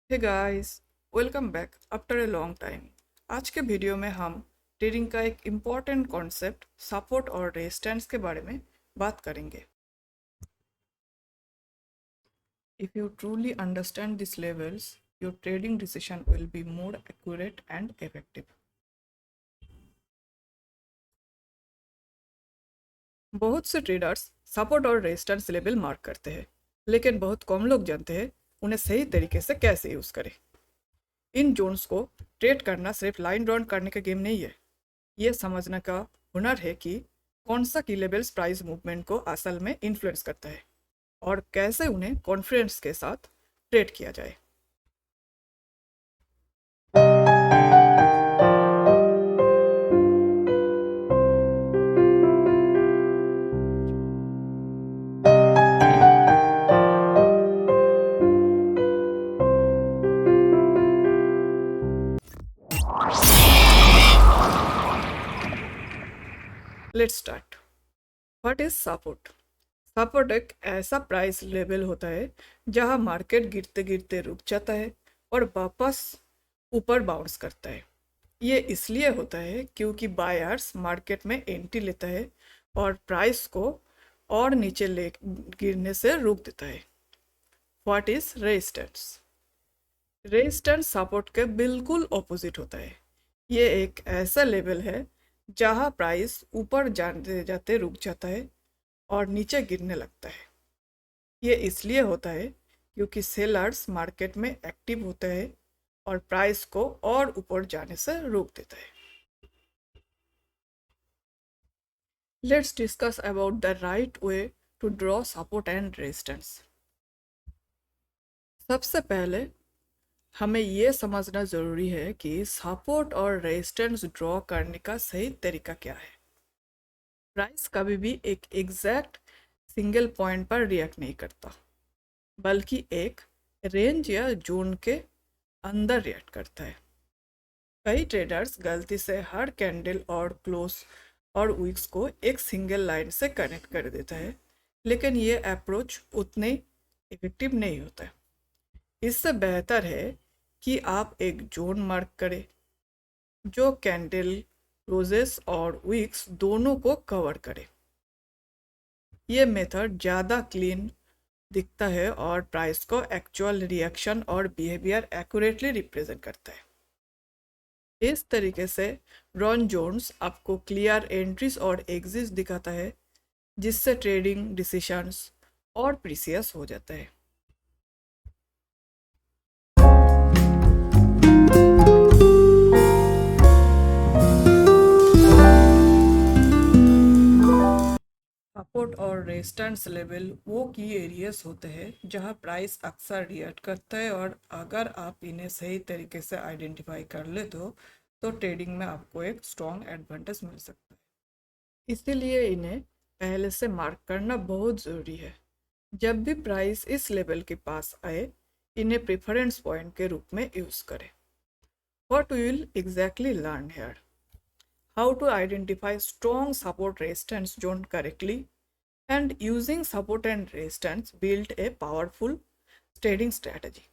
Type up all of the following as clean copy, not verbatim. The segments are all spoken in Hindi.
Hey guys, welcome back after a long time. आज के वीडियो में हम ट्रेडिंग का एक इम्पॉर्टेंट कॉन्सेप्ट सपोर्ट और रेजिस्टेंस के बारे में बात करेंगे। If you truly understand this levels, your trading decision will be more accurate and effective. बहुत से ट्रेडर्स सपोर्ट और रेजिस्टेंस लेवल मार्क करते हैं, लेकिन बहुत कम लोग जानते हैं उन्हें सही तरीके से कैसे यूज़ करें। इन जोन्स को ट्रेड करना सिर्फ लाइन ड्रॉ करने का गेम नहीं है। ये समझने का हुनर है कि कौन सा की लेवल्स प्राइस मूवमेंट को असल में इन्फ्लुएंस करता है और कैसे उन्हें कॉन्फिडेंस के साथ ट्रेड किया जाए। Let's start. What is support? Support एक ऐसा प्राइस लेवल होता है जहां मार्केट गिरते गिरते रुक जाता है और वापस ऊपर बाउंस करता है। ये इसलिए होता है क्योंकि बायर्स मार्केट में एंट्री लेता है और प्राइस को और नीचे ले गिरने से रोक देता है। What is resistance? Resistance support के बिल्कुल ऑपोजिट होता है। ये एक ऐसा लेवल है जहां प्राइस ऊपर जाते जाते रुक जाता है और नीचे गिरने लगता है। ये इसलिए होता है क्योंकि सेलर्स मार्केट में एक्टिव होते हैं और प्राइस को और ऊपर जाने से रोक देता है। Let's discuss about the right way to draw support and resistance. सबसे पहले हमें ये समझना ज़रूरी है कि सपोर्ट और रेजिस्टेंस ड्रॉ करने का सही तरीका क्या है। प्राइस कभी भी एक एग्जैक्ट सिंगल पॉइंट पर रिएक्ट नहीं करता, बल्कि एक रेंज या जोन के अंदर रिएक्ट करता है। कई ट्रेडर्स गलती से हर कैंडल और क्लोज और विक्स को एक सिंगल लाइन से कनेक्ट कर देता है, लेकिन ये अप्रोच उतने इफेक्टिव नहीं होता है। इससे बेहतर है कि आप एक जोन मार्क करें जो कैंडल रोजेस और वीक्स दोनों को कवर करे। ये मेथड ज़्यादा क्लीन दिखता है और प्राइस को एक्चुअल रिएक्शन और बिहेवियर एक्यूरेटली रिप्रेजेंट करता है। इस तरीके से रॉन जोन्स आपको क्लियर एंट्रीज और एग्जिट्स दिखाता है, जिससे ट्रेडिंग डिसीजंस और प्रीसियस हो जाता है। सपोर्ट और रेजिस्टेंस लेवल वो की एरियाज होते हैं जहां प्राइस अक्सर रिएक्ट करता है, और अगर आप इन्हें सही तरीके से आइडेंटिफाई कर ले तो ट्रेडिंग में आपको एक स्ट्रॉन्ग एडवांटेज मिल सकता है। इसीलिए इन्हें पहले से मार्क करना बहुत ज़रूरी है। जब भी प्राइस इस लेवल के पास आए, इन्हें प्रेफरेंस पॉइंट के रूप में यूज़ करें। What we will exactly learn here: how to identify strong support resistance zone correctly, and using support and resistance build a powerful trading strategy.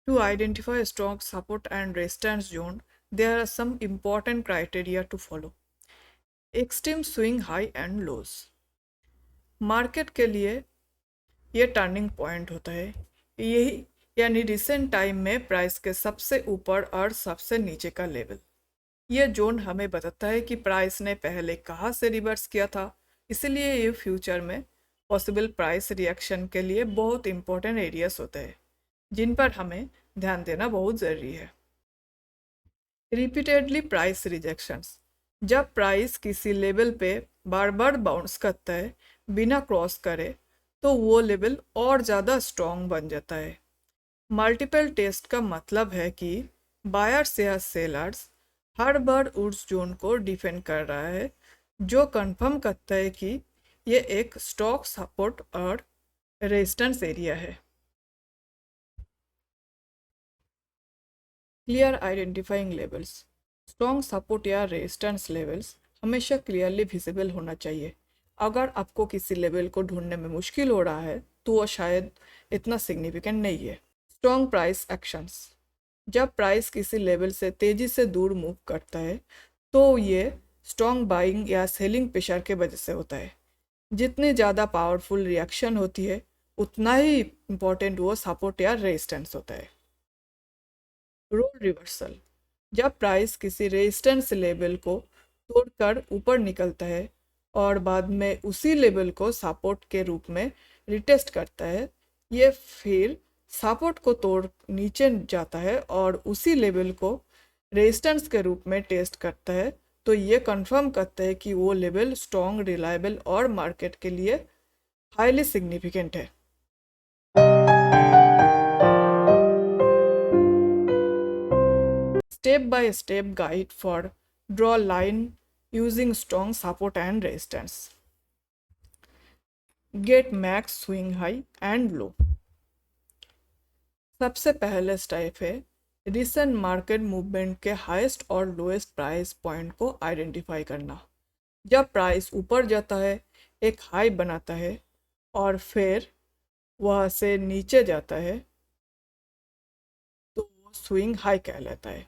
To identify a strong support and resistance zone, there are some important criteria to follow. Extreme swing high and lows. Market के लिए ये टर्निंग पॉइंट होता है। यही यानी रिसेंट टाइम में प्राइस के सबसे ऊपर और सबसे नीचे का लेवल। ये जोन हमें बताता है कि प्राइस ने पहले कहाँ से रिवर्स किया था, इसलिए ये फ्यूचर में पॉसिबल प्राइस रिएक्शन के लिए बहुत इंपॉर्टेंट एरियाज होते हैं, जिन पर हमें ध्यान देना बहुत ज़रूरी है। Repeatedly price rejections. जब प्राइस किसी लेवल पे बार बार बाउंस करता है बिना क्रॉस करे, तो वो लेवल और ज़्यादा स्ट्रॉन्ग बन जाता है। मल्टीपल टेस्ट का मतलब है कि बायर्स या सेलर्स हर बार उस जोन को डिफेंड कर रहा है, जो कंफर्म करता है कि ये एक स्टॉक सपोर्ट और रेजिस्टेंस एरिया है। Clear identifying levels. Strong support या रेजिस्टेंस लेवल्स हमेशा क्लियरली विजिबल होना चाहिए। अगर आपको किसी लेवल को ढूंढने में मुश्किल हो रहा है, तो वो शायद इतना सिग्निफिकेंट नहीं है। Strong price actions. जब प्राइस किसी लेवल से तेजी से दूर मूव करता है तो ये स्ट्रॉन्ग बाइंग या सेलिंग प्रेशर के वजह से होता है। जितनी ज़्यादा पावरफुल रिएक्शन होती है उतना ही इम्पोर्टेंट वो सपोर्ट या रेजिस्टेंस होता है। Role reversal. जब प्राइस किसी रेजिस्टेंस लेवल को तोड़कर ऊपर निकलता है और बाद में उसी लेवल को सपोर्ट के रूप में रिटेस्ट करता है, ये फिर सपोर्ट को तोड़ नीचे जाता है और उसी लेवल को रेजिस्टेंस के रूप में टेस्ट करता है, तो ये कंफर्म करता है कि वो लेवल स्ट्रॉन्ग, रिलायबल और मार्केट के लिए हाईली सिग्निफिकेंट है। Step by step guide for draw line using strong support and resistance. Get max swing high and low. सबसे पहले स्टेप है रिसेंट मार्केट मूवमेंट के हाईएस्ट और लोएस्ट प्राइस पॉइंट को आइडेंटिफाई करना। जब प्राइस ऊपर जाता है, एक हाई बनाता है और फिर वहाँ से नीचे जाता है तो वो स्विंग हाई कहलाता है,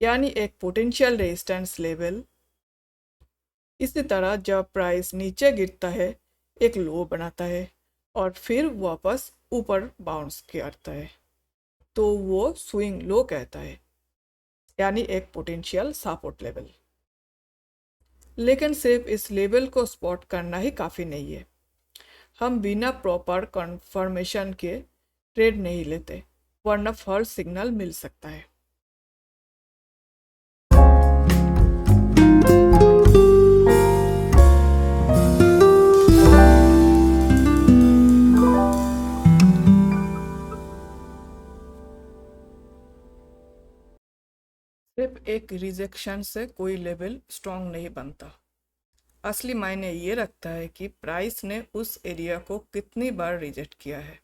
यानी एक पोटेंशियल रेजिस्टेंस लेवल। इसी तरह जब प्राइस नीचे गिरता है, एक लो बनाता है और फिर वापस ऊपर बाउंस करता है तो वो स्विंग लो कहता है, यानी एक पोटेंशियल सपोर्ट लेवल। लेकिन सिर्फ इस लेवल को स्पॉट करना ही काफ़ी नहीं है। हम बिना प्रॉपर कंफर्मेशन के ट्रेड नहीं लेते, वरना फॉल्स सिग्नल मिल सकता है। सिर्फ एक रिजेक्शन से कोई लेवल स्ट्रॉन्ग नहीं बनता। असली मायने ये रखता है कि प्राइस ने उस एरिया को कितनी बार रिजेक्ट किया है।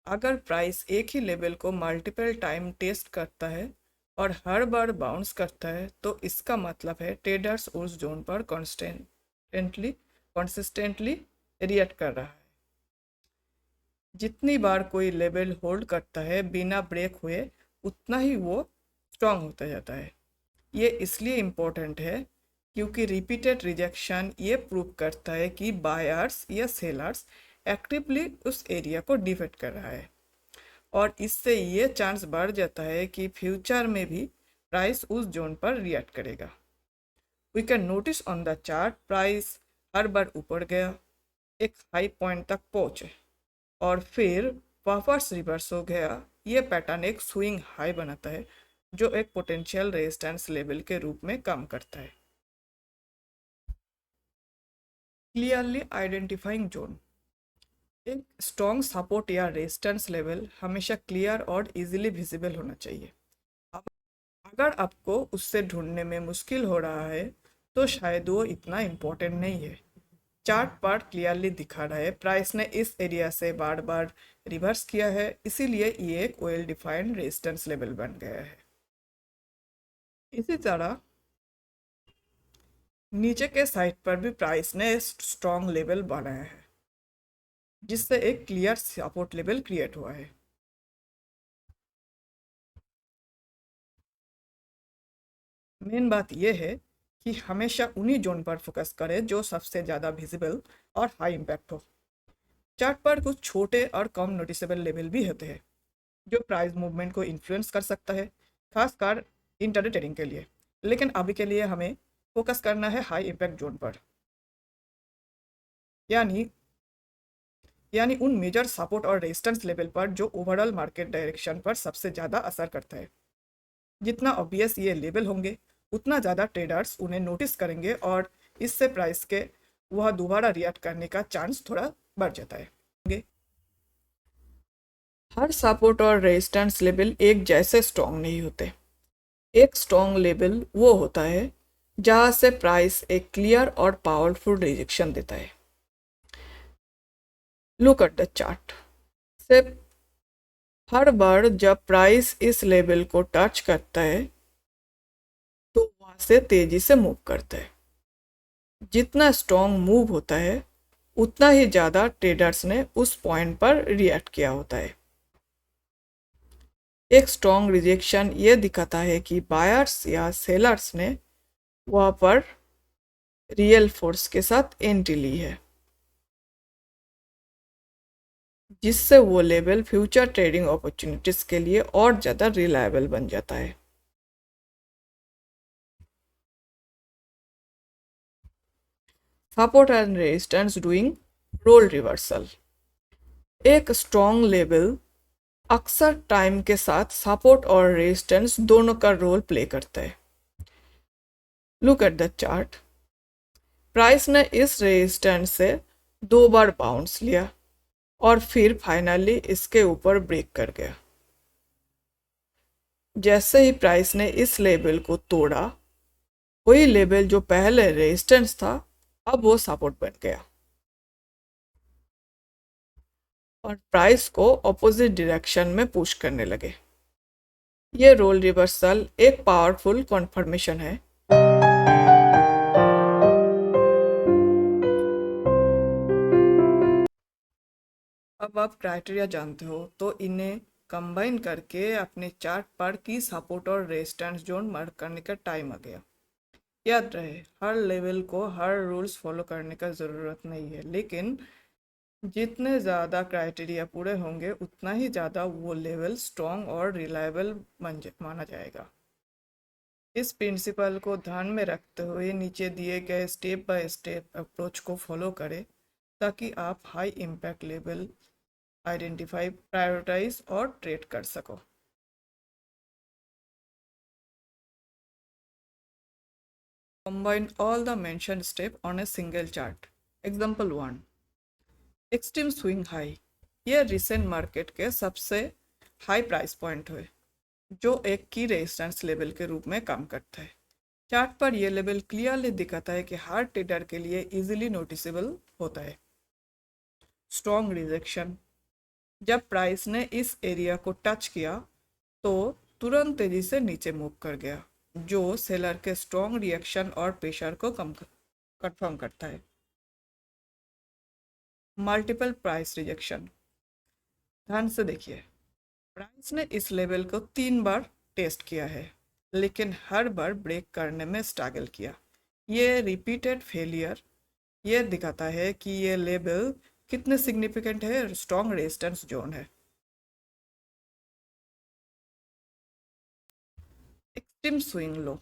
अगर प्राइस एक ही लेवल को मल्टीपल टाइम टेस्ट करता है और हर बार बाउंस करता है तो इसका मतलब है ट्रेडर्स उस जोन पर कंसिस्टेंटली रिएक्ट कर रहा है। जितनी बार कोई लेवल होल्ड करता है बिना ब्रेक हुए, उतना ही वो स्ट्रांग होता जाता है। ये इसलिए इम्पोर्टेंट है क्योंकि रिपीटेड रिजेक्शन ये प्रूव करता है कि बायर्स या सेलर्स एक्टिवली उस एरिया को डिफेंड कर रहा है, और इससे ये चांस बढ़ जाता है कि फ्यूचर में भी प्राइस उस जोन पर रिएक्ट करेगा। We can notice on the chart price हर बार ऊपर गया, एक हाई पॉइंट तक पहुँचे और फिर वापस रिवर्स हो गया। ये पैटर्न एक स्विंग हाई बनाता है जो एक पोटेंशियल रेजिस्टेंस लेवल के रूप में काम करता है। Clearly identifying zone. एक स्ट्रॉन्ग सपोर्ट या रेजिस्टेंस लेवल हमेशा क्लियर और इजीली विजिबल होना चाहिए। अगर आपको उससे ढूंढने में मुश्किल हो रहा है तो शायद वो इतना इम्पोर्टेंट नहीं है। चार्ट पर क्लियरली दिखा रहा है प्राइस ने इस एरिया से बार बार रिवर्स किया है, इसीलिए ये एक वेल डिफाइंड रेजिस्टेंस लेवल बन गया है। इसी तरह नीचे के साइड पर भी प्राइस ने स्ट्रॉन्ग लेवल बनाया है जिससे एक क्लियर सपोर्ट लेवल क्रिएट हुआ है। मेन बात यह है कि हमेशा उन्हीं जोन पर फोकस करें जो सबसे ज़्यादा विजिबल और हाई इम्पैक्ट हो। चार्ट पर कुछ छोटे और कम नोटिसेबल लेवल भी होते हैं जो प्राइस मूवमेंट को इन्फ्लुएंस कर सकता है, खासकर इंटरडे ट्रेडिंग के लिए। लेकिन अभी के लिए हमें फोकस करना है हाई इम्पैक्ट जोन पर, यानी उन मेजर सपोर्ट और रेजिस्टेंस लेवल पर जो ओवरऑल मार्केट डायरेक्शन पर सबसे ज़्यादा असर करता है। जितना ऑब्वियस ये लेवल होंगे उतना ज़्यादा ट्रेडर्स उन्हें नोटिस करेंगे और इससे प्राइस के वह दोबारा रिएक्ट करने का चांस थोड़ा बढ़ जाता है। हर सपोर्ट और रेजिस्टेंस लेवल एक जैसे स्ट्रॉन्ग नहीं होते। एक स्ट्रॉन्ग लेवल वो होता है जहाँ से प्राइस एक क्लियर और पावरफुल रिजेक्शन देता है। Look at the chart. सिर्फ हर बार जब प्राइस इस लेवल को टच करता है तो वहाँ से तेजी से मूव करता है। जितना स्ट्रॉन्ग मूव होता है उतना ही ज़्यादा ट्रेडर्स ने उस पॉइंट पर रिएक्ट किया होता है। एक स्ट्रॉन्ग रिजेक्शन ये दिखाता है कि बायर्स या सेलर्स ने वहाँ पर रियल फोर्स के साथ एंट्री ली है, जिससे वो लेवल फ्यूचर ट्रेडिंग अपॉर्चुनिटीज के लिए और ज़्यादा रिलायबल बन जाता है। Support and resistance doing role reversal. एक स्ट्रॉन्ग लेवल अक्सर टाइम के साथ सपोर्ट और रेजिस्टेंस दोनों का रोल प्ले करता है। Look at the chart. Price ने इस रेजिस्टेंस से 2 बार बाउंस लिया और फिर फाइनली इसके ऊपर ब्रेक कर गया। जैसे ही प्राइस ने इस लेवल को तोड़ा, वही लेवल जो पहले रेजिस्टेंस था अब वो सपोर्ट बन गया और प्राइस को ऑपोजिट डायरेक्शन में पुश करने लगे। ये रोल रिवर्सल एक पावरफुल कॉन्फर्मेशन है। अब आप क्राइटेरिया जानते हो तो इन्हें कंबाइन करके अपने चार्ट पर की सपोर्ट और रेजिस्टेंस जोन मार्क करने का टाइम आ गया। याद रहे, हर लेवल को हर रूल्स फॉलो करने का ज़रूरत नहीं है, लेकिन जितने ज़्यादा क्राइटेरिया पूरे होंगे उतना ही ज़्यादा वो लेवल स्ट्रॉन्ग और रिलायबल माना जाएगा। इस प्रिंसिपल को ध्यान में रखते हुए नीचे दिए गए स्टेप बाय स्टेप अप्रोच को फॉलो करें ताकि आप high impact level identify, prioritise और ट्रेड कर सको। Combine all the mentioned steps on a single chart. Example 1. Extreme swing high. यह रिसेंट मार्केट के सबसे हाई प्राइस पॉइंट है जो एक की रेजिस्टेंस लेवल के रूप में काम करता है। चार्ट पर यह लेवल क्लियरली दिखाता है कि हर ट्रेडर के लिए इजीली नोटिसेबल होता है। Strong rejection. जब प्राइस ने इस एरिया को टच किया तो तुरंत तेजी से नीचे मूव कर गया, जो सेलर के स्ट्रॉन्ग रिएक्शन और प्रेशर को कंफर्म करता है। Multiple price rejection. ध्यान से देखिए, प्राइस ने इस लेवल को 3 बार टेस्ट किया है, लेकिन हर बार ब्रेक करने में स्ट्रगल किया। ये रिपीटेड फेलियर ये दिखाता है कि ये लेवल कितने सिग्निफिकेंट है और स्ट्रॉन्ग रेजिस्टेंस जोन है। Extreme swing low.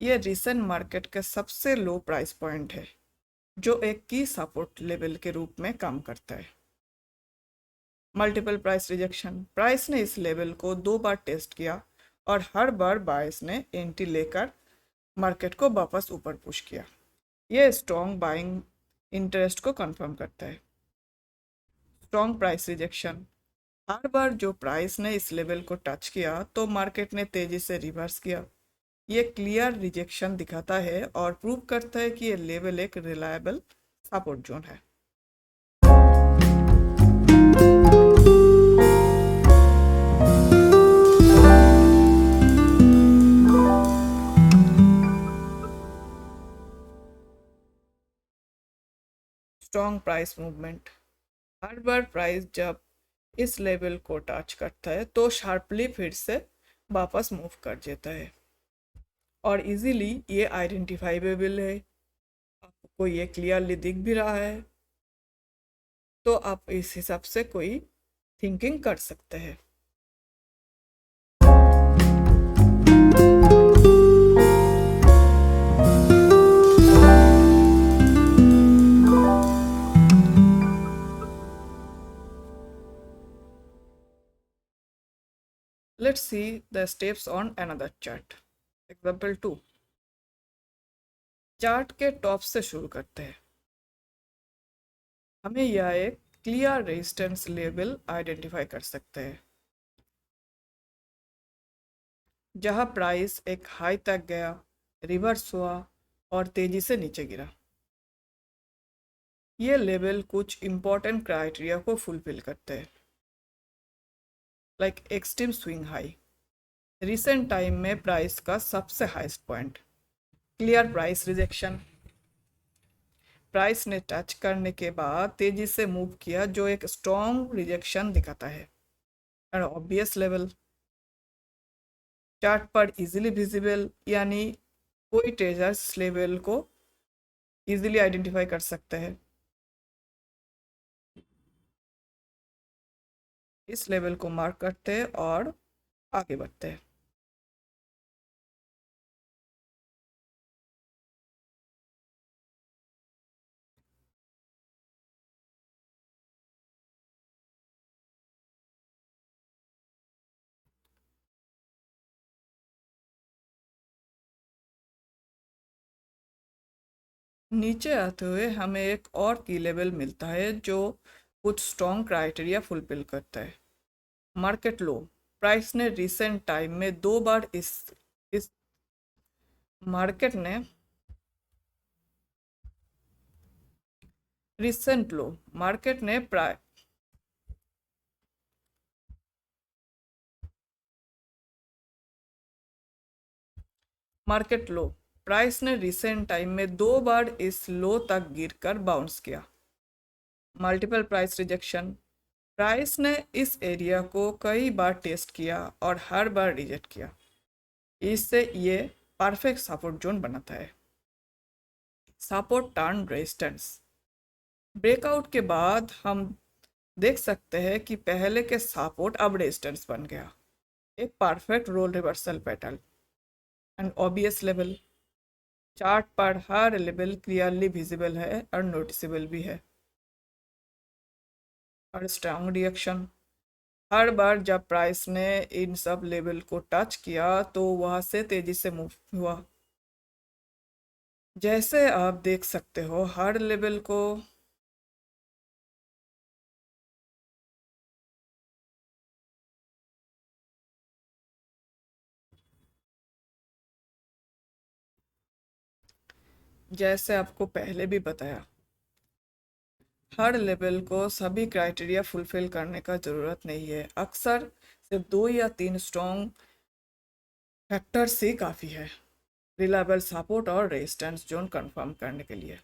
ये रिसेंट मार्केट के सबसे लो प्राइस पॉइंट है जो एक की सपोर्ट लेवल के रूप में काम करता है। Multiple price rejection. प्राइस ने इस लेवल को 2 बार टेस्ट किया और हर बार बायर्स ने एंट्री लेकर मार्केट को वापस ऊपर पुश किया। यह स्ट्रॉन्ग बाइंग इंटरेस्ट को कंफर्म करता है। Strong price rejection. हर बार जो प्राइस ने इस लेवल को टच किया तो मार्केट ने तेजी से रिवर्स किया। ये क्लियर रिजेक्शन दिखाता है और प्रूव करता है कि ये लेवल एक रिलायबल सपोर्ट जोन है। Strong price movement. हर बार प्राइस जब इस लेवल को टच करता है तो शार्पली फिर से वापस मूव कर जाता है और इजीली ये आइडेंटिफाइबल है। आपको ये क्लियरली दिख भी रहा है, तो आप इस हिसाब से कोई थिंकिंग कर सकते हैं। Let's see the steps on another chart. Example 2. Chart के टॉप से शुरू करते हैं। हमें यह एक क्लियर रेजिस्टेंस लेवल आइडेंटिफाई कर सकते हैं जहां प्राइस एक हाई तक गया, रिवर्स हुआ और तेजी से नीचे गिरा। ये लेवल कुछ इंपॉर्टेंट क्राइटेरिया को फुलफिल करते हैं, like extreme swing high, recent time में प्राइस का सबसे highest point. Clear price rejection. Price ने टच करने के बाद तेजी से मूव किया जो एक स्ट्रॉन्ग रिजेक्शन दिखाता है। एंड ऑब्वियस लेवल चार्ट पर इजीली विजिबल यानी कोई ट्रेजर्स लेवल को इजीली आइडेंटिफाई कर सकते हैं। इस लेवल को मार्क करते हैं और आगे बढ़ते हैं। नीचे आते हुए हमें एक और की लेवल मिलता है जो कुछ स्ट्रॉन्ग क्राइटेरिया फुलफिल करता है। मार्केट लो, प्राइस ने रिसेंट टाइम में दो बार इस मार्केट ने रिसेंट लो मार्केट ने प्राइ मार्केट लो प्राइस ने रिसेंट टाइम में दो बार इस लो तक गिरकर बाउंस किया। मल्टीपल प्राइस रिजेक्शन, प्राइस ने इस एरिया को कई बार टेस्ट किया और हर बार रिजेक्ट किया। इससे ये परफेक्ट सपोर्ट जोन बनाता है। सपोर्ट टर्न रेजिस्टेंस, ब्रेकआउट के बाद हम देख सकते हैं कि पहले के सपोर्ट अब रेजिस्टेंस बन गया। एक perfect role reversal pattern and obvious level, chart पर हर लेवल क्लियरली विजिबल है और नोटिसेबल भी है। और स्ट्रांग रिएक्शन, हर बार जब प्राइस ने इन सब लेवल को टच किया तो वहां से तेजी से मूव हुआ। जैसे आप देख सकते हो हर लेवल को जैसे आपको पहले भी बताया, हर लेवल को सभी क्राइटेरिया फुलफिल करने का ज़रूरत नहीं है। अक्सर सिर्फ दो या तीन स्ट्रॉन्ग फैक्टर्स ही काफ़ी है रिलायबल सपोर्ट और रेजिस्टेंस जोन कंफर्म करने के लिए।